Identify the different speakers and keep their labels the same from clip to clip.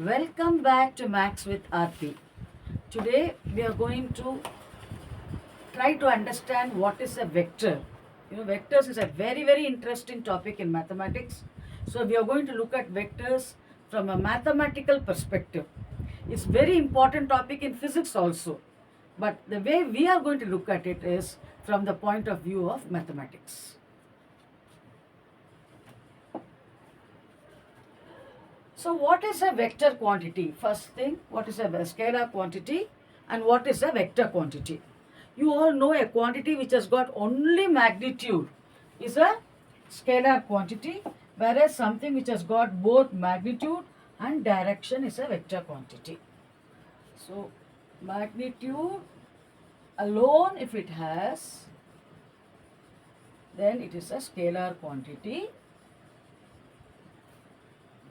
Speaker 1: Welcome back to Max with RP. Today we are going to try to understand what is a vector. Vectors is a very interesting topic in mathematics. So we are going to look at vectors from a mathematical perspective. It's very important topic in physics also. But the way we are going to look at it is from the point of view of mathematics. So what is a vector quantity? First thing, what is a scalar quantity and what is a vector quantity? You all know a quantity which has got only magnitude is a scalar quantity, whereas something which has got both magnitude and direction is a vector quantity. So magnitude alone, if it has, then it is a scalar quantity.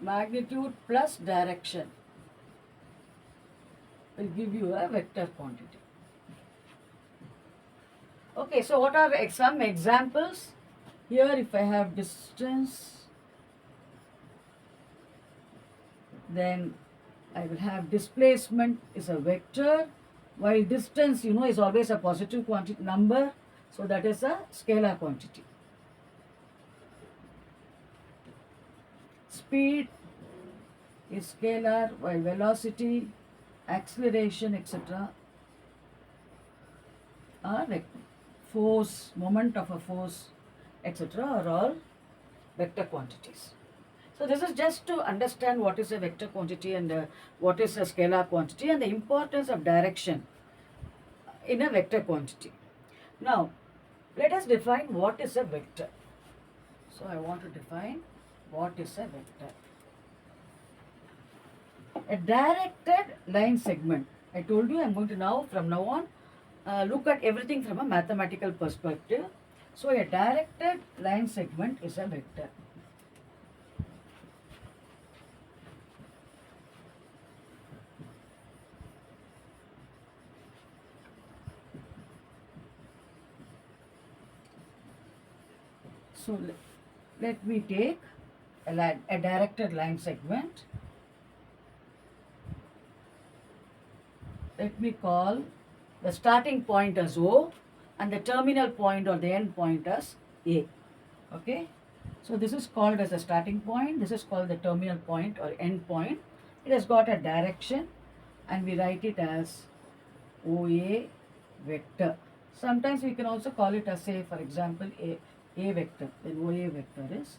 Speaker 1: Magnitude plus direction will give you a vector quantity. Okay, so what are some examples? Here if I have distance, then I will have displacement is a vector, while distance is always a positive quantity number, so that is a scalar quantity. Speed is scalar, while velocity, acceleration, etc. are vector. Force, moment of a force, etc. are all vector quantities. So this is just to understand what is a vector quantity and what is a scalar quantity and the importance of direction in a vector quantity. Now, let us define what is a vector. So I want to define what is a vector. A directed line segment. I told you I am going to from now on, look at everything from a mathematical perspective. So a directed line segment is a vector. So let me take a directed line segment. Let me call the starting point as O and the terminal point or the end point as A. Okay. So this is called as a starting point. This is called the terminal point or end point. It has got a direction and we write it as OA vector. Sometimes we can also call it as, say, for example, A vector. Then OA vector is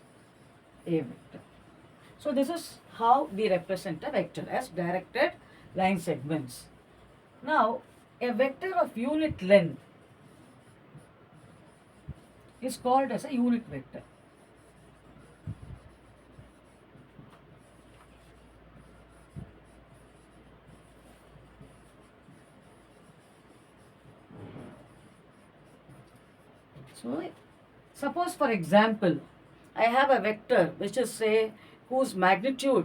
Speaker 1: A vector. So this is how we represent a vector as directed line segments. Now, a vector of unit length is called as a unit vector. So, suppose for example, I have a vector which is, say, whose magnitude,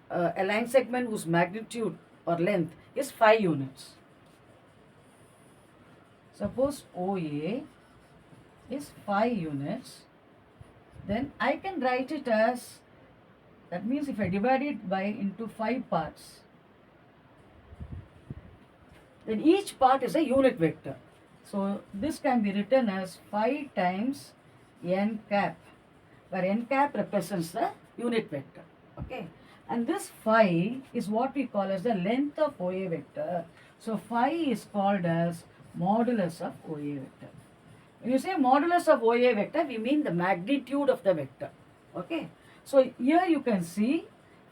Speaker 1: a line segment whose magnitude or length is 5 units. Suppose OA is 5 units, then I can write it as, that means if I divide it into 5 parts, then each part is a unit vector. So this can be written as 5 times n cap, where n cap represents the unit vector. Okay, and this 5 is what we call as the length of OA vector. So 5 is called as modulus of OA vector. When you say modulus of OA vector, we mean the magnitude of the vector. Okay, so here you can see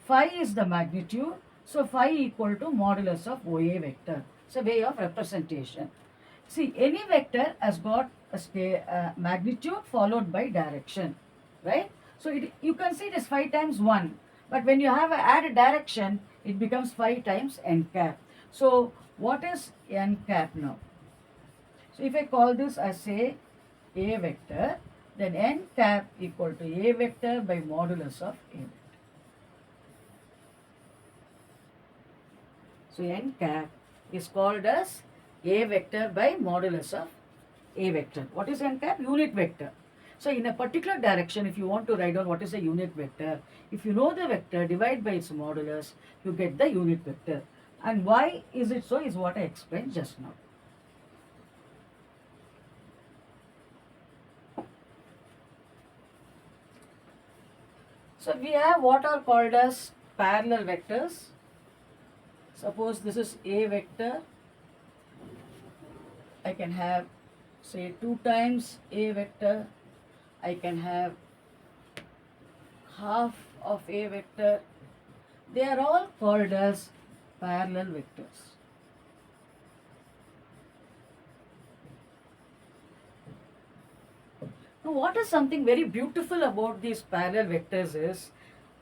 Speaker 1: 5 is the magnitude, so 5 equal to modulus of OA vector. It's a way of representation. See, any vector has got a magnitude followed by direction, right? So you can see it is 5 times 1, but when you have add a direction, it becomes 5 times n cap. So what is n cap now? So if I call this as, say, A vector, then n cap equal to A vector by modulus of A vector. So n cap is called as A vector by modulus of A vector. What is n cap? Unit vector. So in a particular direction, if you want to write down what is a unit vector, if you know the vector, divide by its modulus, you get the unit vector. And why is it so is what I explained just now. So we have what are called as parallel vectors. Suppose this is a vector. I can have say 2 times a vector. I can have half of a vector. They are all called as parallel vectors. Now, what is something very beautiful about these parallel vectors is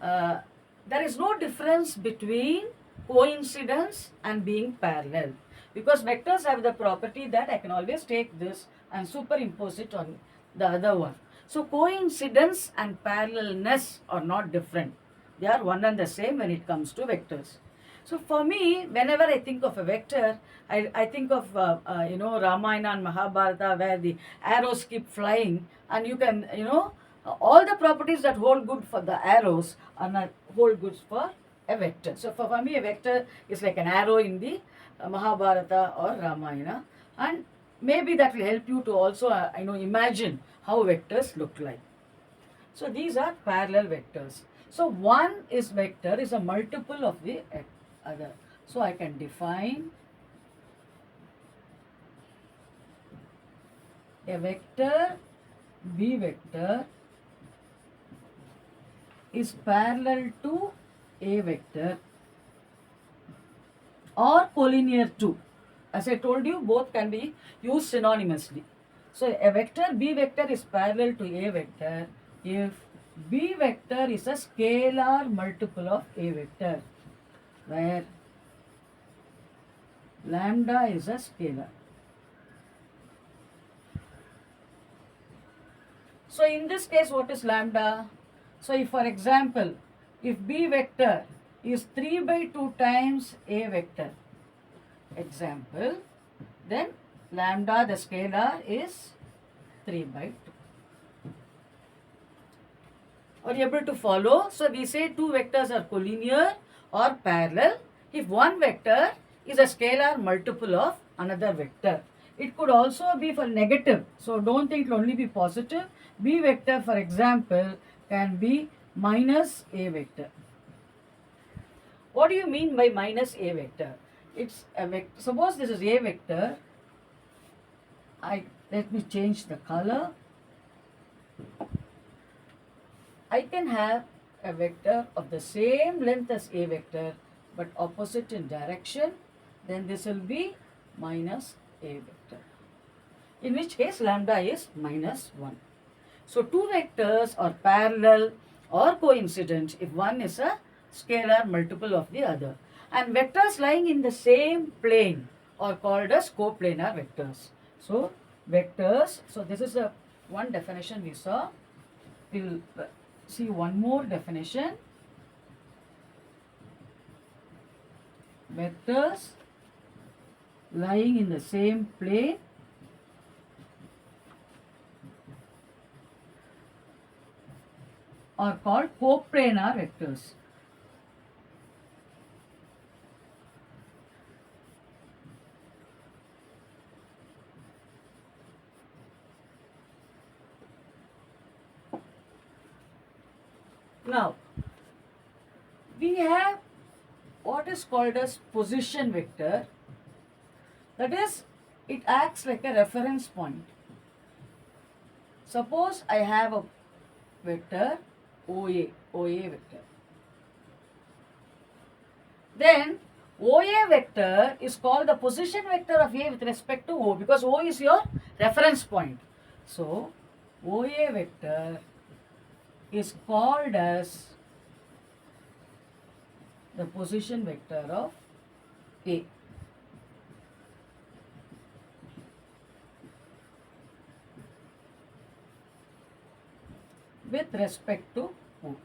Speaker 1: uh, there is no difference between coincidence and being parallel, because vectors have the property that I can always take this and superimpose it on the other one. So coincidence and parallelness are not different. They are one and the same when it comes to vectors. So for me, whenever I think of a vector, I think of Ramayana and Mahabharata, where the arrows keep flying, and you can all the properties that hold good for the arrows are not hold good for a vector. So for me, a vector is like an arrow in the Mahabharata or Ramayana, and maybe that will help you to also imagine how vectors look like. So these are parallel vectors. So one is vector is a multiple of the other. So I can define a vector B vector is parallel to A vector or collinear to. As I told you, both can be used synonymously. So a vector B vector is parallel to A vector if B vector is a scalar multiple of A vector, where lambda is a scalar. So in this case, what is lambda? So if, for example, if B vector is 3 by 2 times A vector, example, then lambda, the scalar, is 3 by 2. Are you able to follow? So we say two vectors are collinear or parallel if one vector is a scalar multiple of another vector. It could also be for negative. So don't think it will only be positive. B vector, for example, can be minus A vector. What do you mean by minus A vector? It's a vector. Suppose this is A vector. Let me change the color. I can have a vector of the same length as A vector but opposite in direction. Then this will be minus A vector, in which case lambda is minus 1. So two vectors are parallel or coincident if one is a scalar multiple of the other. And vectors lying in the same plane are called as coplanar vectors. So vectors, so this is one definition we saw. We'll see one more definition. Vectors lying in the same plane are called coplanar vectors. Now, we have what is called as position vector. That is, it acts like a reference point. Suppose I have a vector OA vector. Then OA vector is called the position vector of A with respect to O, because O is your reference point. So OA vector is called as the position vector of A. With respect to O.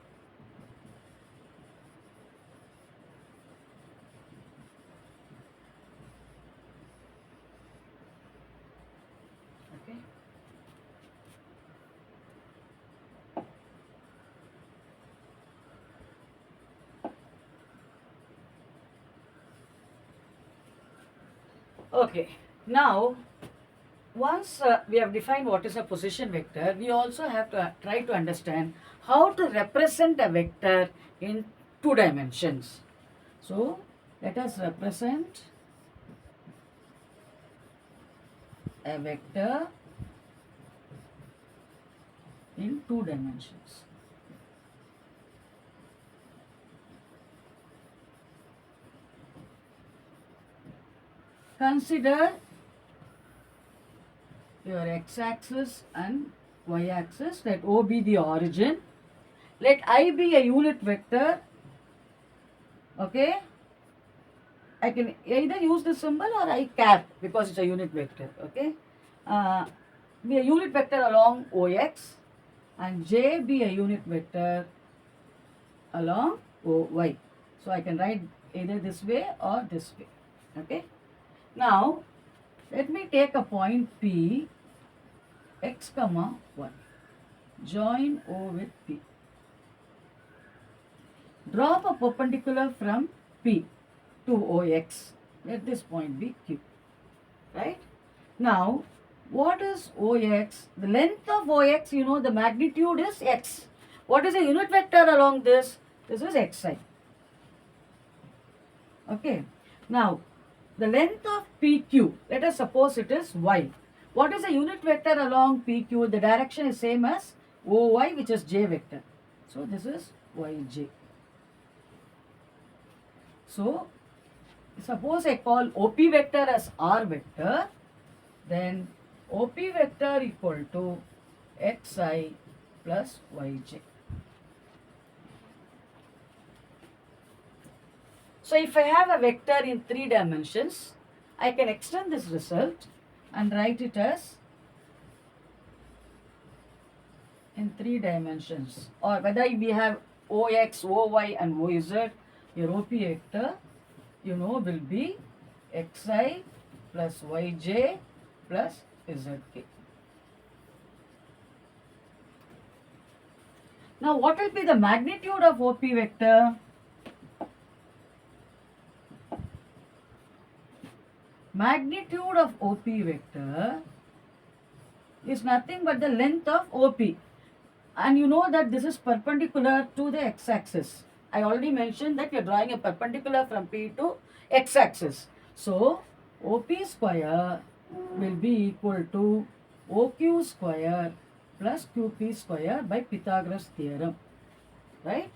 Speaker 1: Okay. Okay, now once we have defined what is a position vector, we also have to try to understand how to represent a vector in two dimensions. So let us represent a vector in two dimensions. Consider your x-axis and y-axis. Let O be the origin. Let I be a unit vector. Okay. I can either use the symbol or I cap because it's a unit vector. Okay. Be a unit vector along OX and J be a unit vector along OY. So I can write either this way or this way. Okay. Now let me take a point P, x comma 1. Join O with P. Drop a perpendicular from P to OX. Let this point be Q. Right? Now, what is OX? The length of OX, you know, the magnitude is X. What is a unit vector along this? This is Xi. Okay. Now, the length of PQ, let us suppose it is Y. What is a unit vector along PQ? The direction is same as OY, which is J vector. So, this is YJ. So, suppose I call OP vector as R vector, then OP vector equal to Xi plus Yj. So, if I have a vector in 3 dimensions, I can extend this result and write it as in 3 dimensions, or whether we have OX, OY and OZ, your OP vector, you know, will be Xi plus Yj plus Zk. Now, what will be the magnitude of OP vector? Magnitude of OP vector is nothing but the length of OP. And you know that this is perpendicular to the x-axis. I already mentioned that we are drawing a perpendicular from P to x-axis. So, OP square will be equal to OQ square plus QP square by Pythagoras theorem. Right?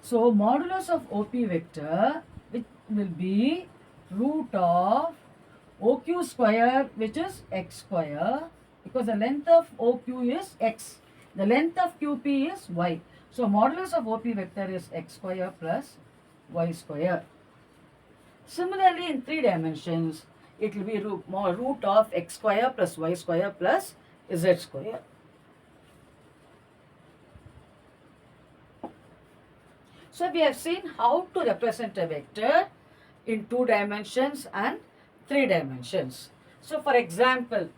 Speaker 1: So, modulus of OP vector, which will be root of OQ square, which is x square, because the length of OQ is x. The length of QP is y. So, modulus of OP vector is x square plus y square. Similarly, in 3 dimensions, it will be root of x square plus y square plus z square. So, we have seen how to represent a vector in 2 dimensions and 3 dimensions. So, for example,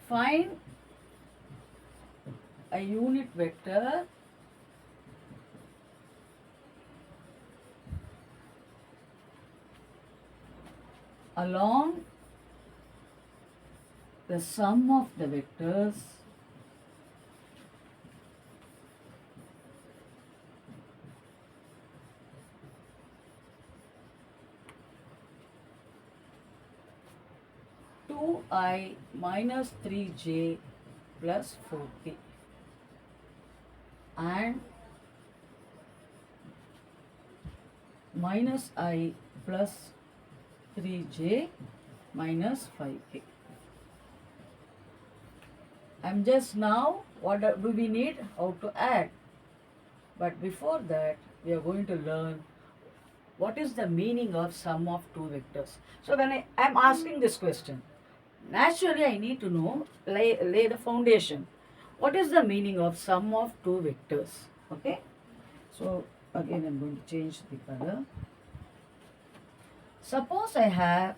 Speaker 1: find a unit vector along the sum of the vectors I minus 3j plus 4k and minus I plus 3j minus 5k. I'm just now, what do we need? How to add. But before that, we are going to learn what is the meaning of sum of two vectors. So when I am asking this question, naturally I need to know, lay the foundation. What is the meaning of sum of two vectors? Okay. So again I'm going to change the color. Suppose I have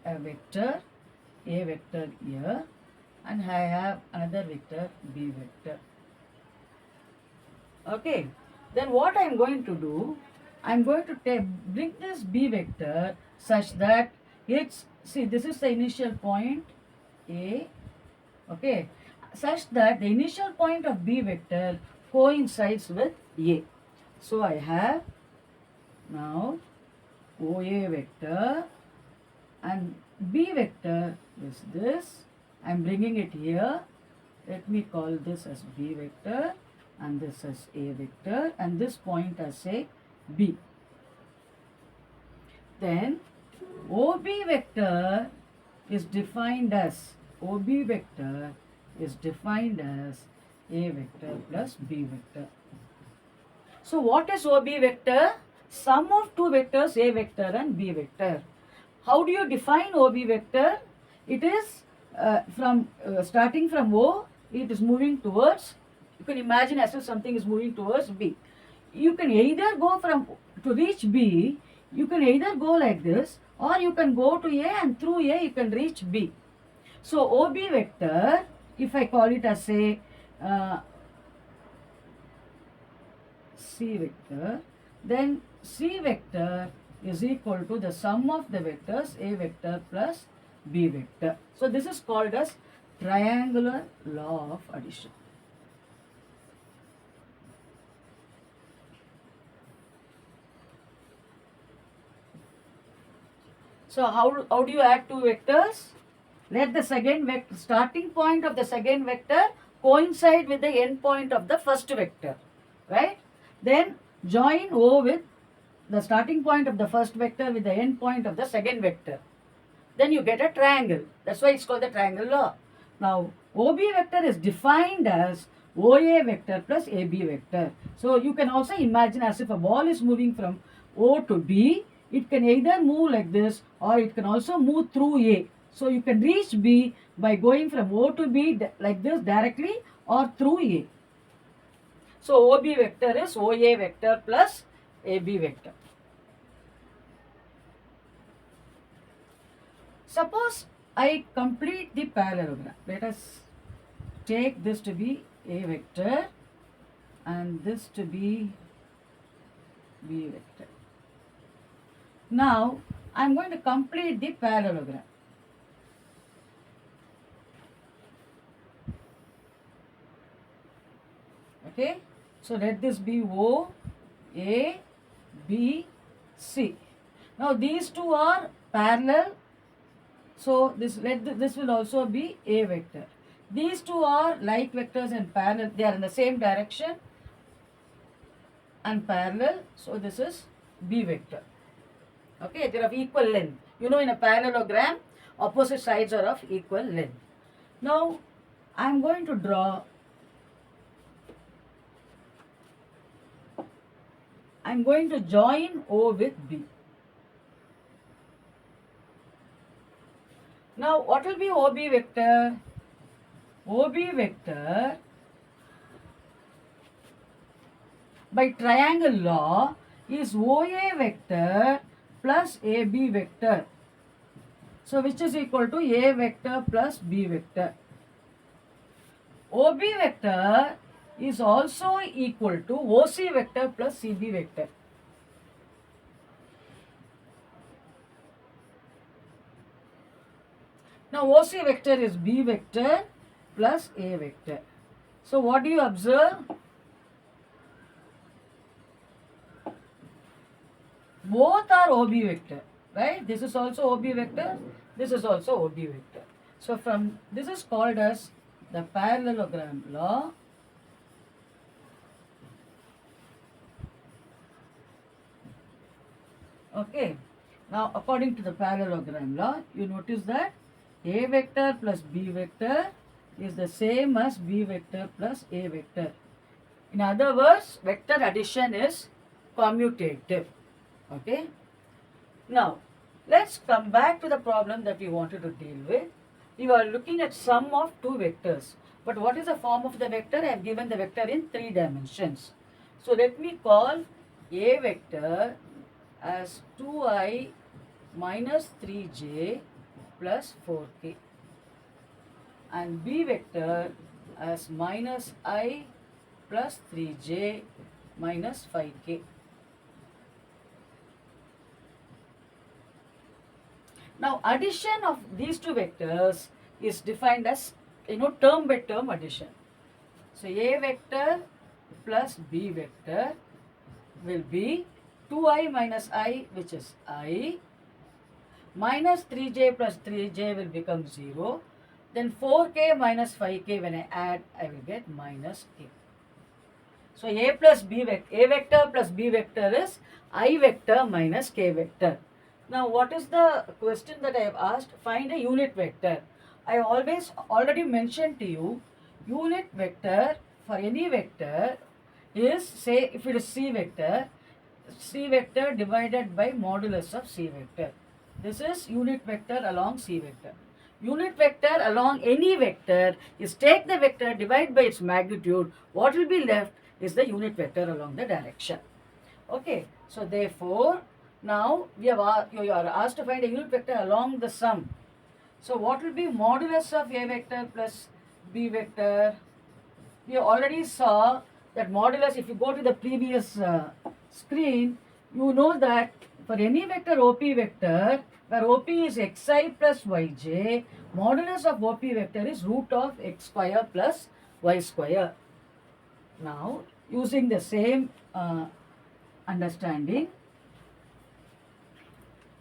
Speaker 1: a vector, A vector here, and I have another vector, B vector. Okay. Then what I am going to do, I'm going to bring this B vector such that this is the initial point A, okay, such that the initial point of B vector coincides with A. So I have now OA vector and B vector is this. I'm bringing it here. Let me call this as B vector and this as A vector and this point as say B. Then OB vector is defined as A vector plus B vector. So what is OB vector? Sum of two vectors A vector and B vector. How do you define OB vector? It is starting from O, it is moving towards, you can imagine as if something is moving towards B. You can either go to reach B, you can either go like this or you can go to A and through A you can reach B. So OB vector, if I call it as say C vector, then C vector is equal to the sum of the vectors A vector plus B vector. So this is called as triangular law of addition. So how do you add two vectors? Let the starting point of the second vector coincide with the end point of the first vector, right? Then join O with the starting point of the first vector with the end point of the second vector. Then you get a triangle. That's why it's called the triangle law. Now, OB vector is defined as OA vector plus AB vector. So you can also imagine as if a ball is moving from O to B, it can either move like this or it can also move through A. So you can reach B by going from O to B like this directly or through A. So OB vector is OA vector plus AB vector. Suppose I complete the parallelogram. Let us take this to be A vector and this to be B vector. Now I am going to complete the parallelogram. Okay, so let this be O, A, B, C. Now these two are parallel. So this will also be A vector. These two are like vectors and parallel. They are in the same direction and parallel. So this is B vector. Okay, they are of equal length. You know, in a parallelogram, opposite sides are of equal length. Now I am going to draw. I am going to join O with B. Now, what will be OB vector? OB vector, by triangle law, is OA vector plus AB vector. So, which is equal to A vector plus B vector. OB vector is also equal to OC vector plus CB vector. Now OC vector is B vector plus A vector. So what do you observe? Both are OB vector, right? This is also OB vector, this is also OB vector. So from this is called as the parallelogram law. Okay, now according to the parallelogram law, you notice that A vector plus B vector is the same as B vector plus A vector. In other words, vector addition is commutative. Okay. Now, let's come back to the problem that we wanted to deal with. We are looking at sum of two vectors. But what is the form of the vector? I have given the vector in 3 dimensions. So let me call A vector as 2i minus 3j plus 4k and B vector as minus I plus 3j minus 5k. Now addition of these two vectors is defined as, term by term addition. So A vector plus B vector will be 2i minus I, which is I, minus 3j plus 3j will become 0. Then 4k minus 5k, when I add, I will get minus k. So A plus B vector, A vector plus B vector is I vector minus k vector. Now what is the question that I have asked? Find a unit vector. I already mentioned to you, unit vector for any vector is, say if it is C vector divided by modulus of C vector. This is unit vector along C vector. Unit vector along any vector is take the vector, divide by its magnitude. What will be left is the unit vector along the direction. Okay, so therefore, now you are asked to find a unit vector along the sum. So what will be modulus of A vector plus B vector? We already saw that modulus, if you go to the previous screen, you know that for any vector OP vector, where OP is xi plus yj, modulus of OP vector is root of x square plus y square. Now, using the same understanding,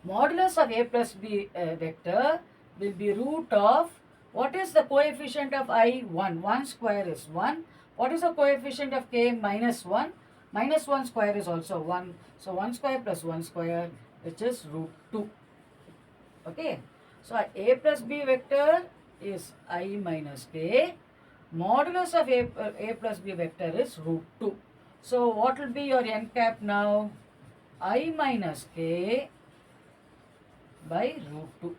Speaker 1: modulus of A plus B vector will be root of, what is the coefficient of I? 1. 1 square is 1. What is the coefficient of k? Minus 1. Minus 1 square is also 1. So 1 square plus 1 square, which is root 2. Okay. So A plus B vector is I minus k. Modulus of A plus B vector is root 2. So what will be your n cap now? I minus k by root 2.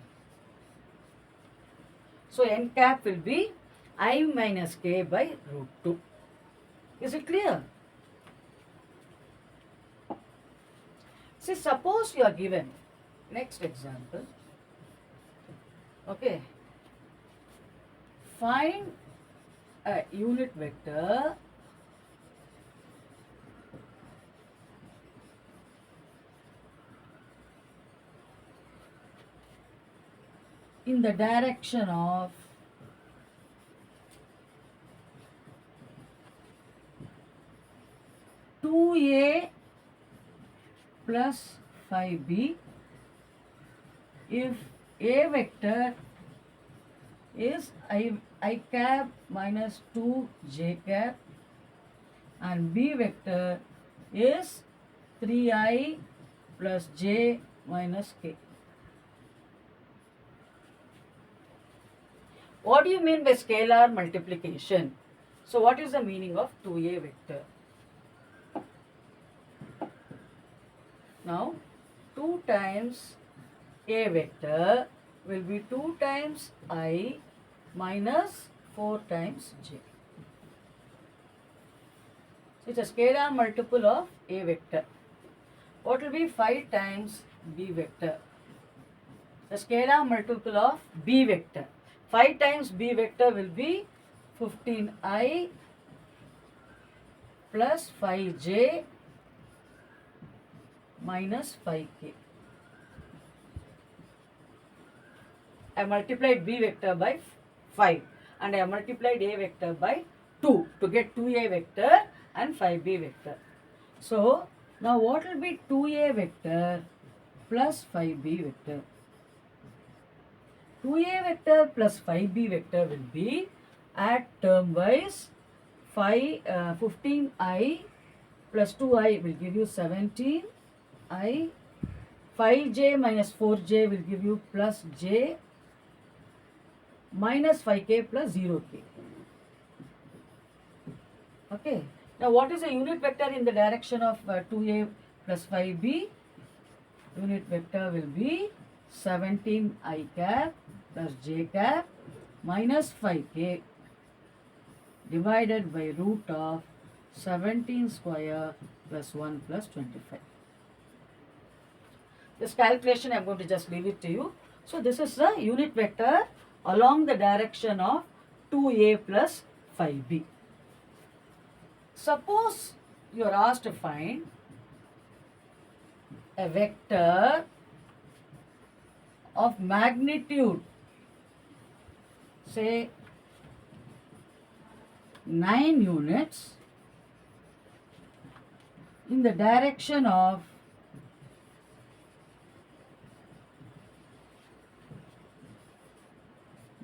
Speaker 1: So n cap will be I minus k by root 2. Is it clear? See, suppose you are given, next example, okay, find a unit vector in the direction of (2a plus 5b) if A vector is I cap minus 2j cap and B vector is 3i plus j minus k. What do you mean by scalar multiplication? So what is the meaning of 2a vector? Now 2 times A vector will be 2 times I minus 4 times j. So it's a scalar multiple of A vector. What will be 5 times B vector? The scalar multiple of B vector. 5 times B vector will be 15i plus 5j minus 5k. I multiplied B vector by 5 and I multiplied A vector by 2 to get 2A vector and 5B vector. So, now what will be 2A vector plus 5B vector? 2A vector plus 5B vector will be, at term wise, 15i plus 2i will give you 17i, 5j minus 4j will give you plus j minus 5k plus 0k. Okay. Now what is a unit vector in the direction of 2a plus 5b? Unit vector will be 17i cap plus j cap minus 5k divided by root of 17 square plus 1 plus 25. This calculation I am going to just leave it to you. So this is the unit vector along the direction of 2a plus 5b. Suppose you are asked to find a vector of magnitude, say 9 units, in the direction of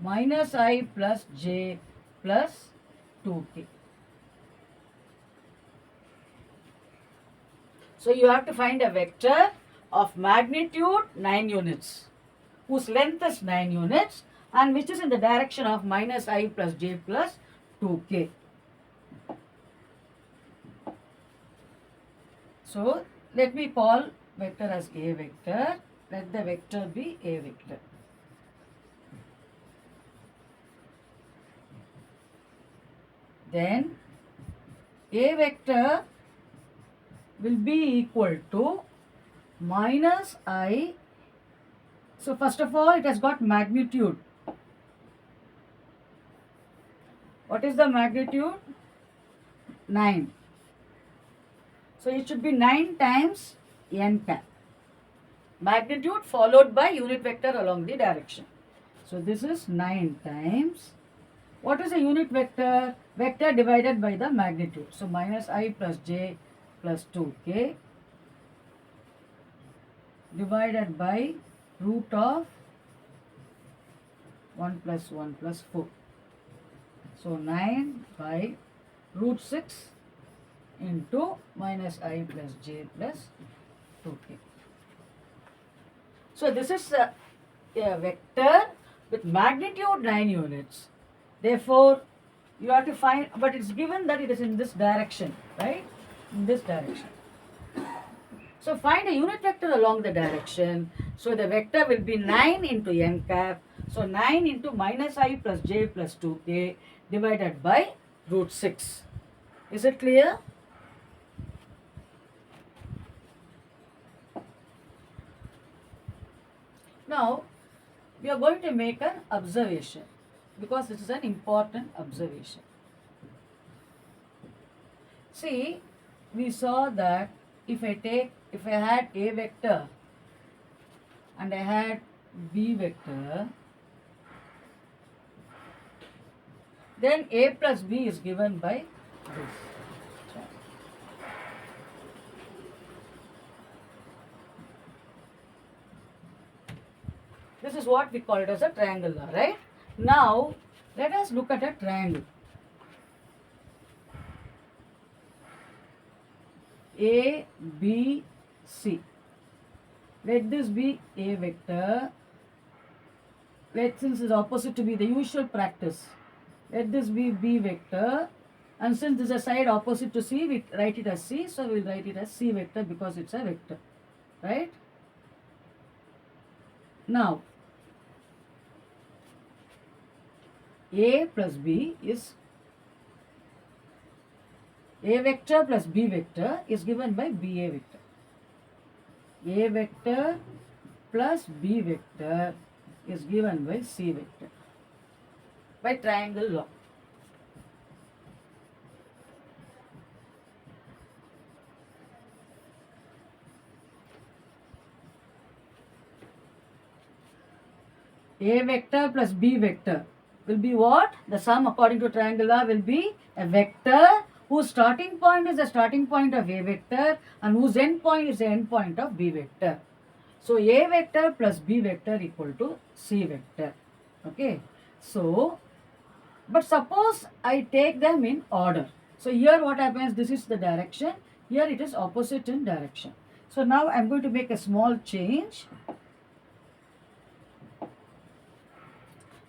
Speaker 1: minus I plus j plus 2k. So you have to find a vector of magnitude 9 units, whose length is 9 units and which is in the direction of minus I plus j plus 2k. So let me call vector as A vector. Let the vector be A vector. Then A vector will be equal to minus I. So first of all, it has got magnitude. What is the magnitude? 9. So it should be 9 times n cap. Magnitude followed by unit vector along the direction. So this is 9 times. What is a unit vector? Vector divided by the magnitude. So minus I plus j plus 2k divided by root of 1 plus 1 plus 4. So 9 by root 6 into minus I plus j plus 2k. So this is a vector with magnitude 9 units. Therefore, you have to find, but it's given that it is in this direction, right? In this direction. So find a unit vector along the direction. So the vector will be 9 into n cap. So 9 into minus I plus j plus 2k divided by root 6. Is it clear? Now, we are going to make an observation because this is an important observation. See, we saw that if I had A vector and I had B vector, then A plus B is given by this. This is what we call it as a triangle law, right? Now, let us look at a triangle. A, B, C. Let this be A vector. Since it's opposite to be the usual practice, let this be B vector. And since this is a side opposite to C, we write it as C. So we will write it as C vector because it's a vector, right? Now, A plus B is A vector plus B vector is given by BA vector. A vector plus B vector is given by C vector by triangle law. A vector plus B vector will be what? The sum according to triangle law will be a vector whose starting point is the starting point of A vector and whose end point is the end point of B vector. So A vector plus B vector equal to C vector. Okay. So, but suppose I take them in order. So here what happens? This is the direction. Here it is opposite in direction. So now I am going to make a small change.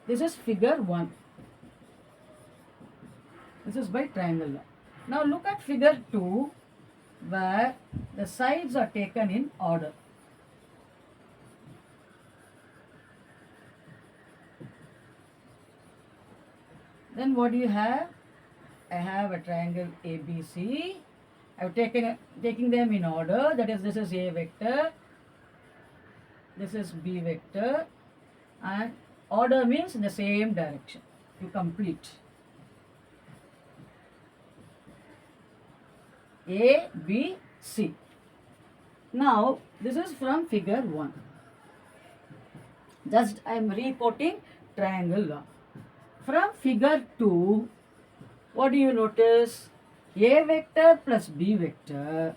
Speaker 1: This is figure 1. This is by triangle law. Now look at figure 2 where the sides are taken in order. Then what do you have? I have a triangle ABC. I have taking them in order. That is, this is A vector. This is B vector. And order means in the same direction. You complete. A, B, C. Now, this is from figure 1. Just I am reporting triangle law. From figure 2, what do you notice? A vector plus B vector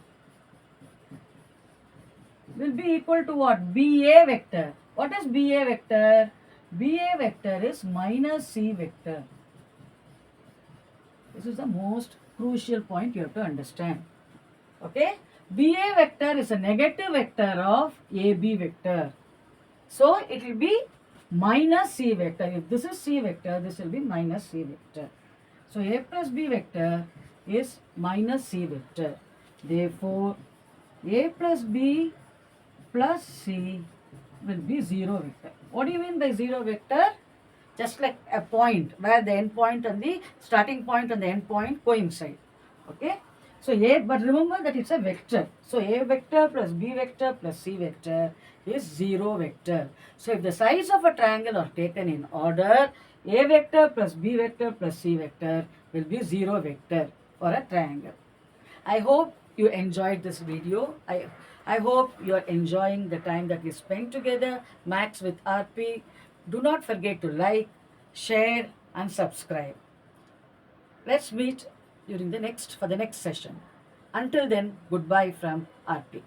Speaker 1: will be equal to what? BA vector. What is BA vector? BA vector is minus C vector. This is the most crucial point you have to understand. Okay? BA vector is a negative vector of AB vector. So it will be minus C vector. If this is C vector, this will be minus C vector. So A plus B vector is minus C vector. Therefore, A plus B plus C will be 0 vector. What do you mean by 0 vector? Just like a point where the end point and the starting point and the end point coincide. Okay? So A, but remember that it's a vector. So A vector plus B vector plus C vector is 0 vector. So if the sides of a triangle are taken in order, A vector plus B vector plus C vector will be 0 vector for a triangle. I hope you enjoyed this video. I hope you are enjoying the time that we spent together, Max with RP. Do not forget to like, share and subscribe. Let's meet during for the next session. Until then, goodbye from RP.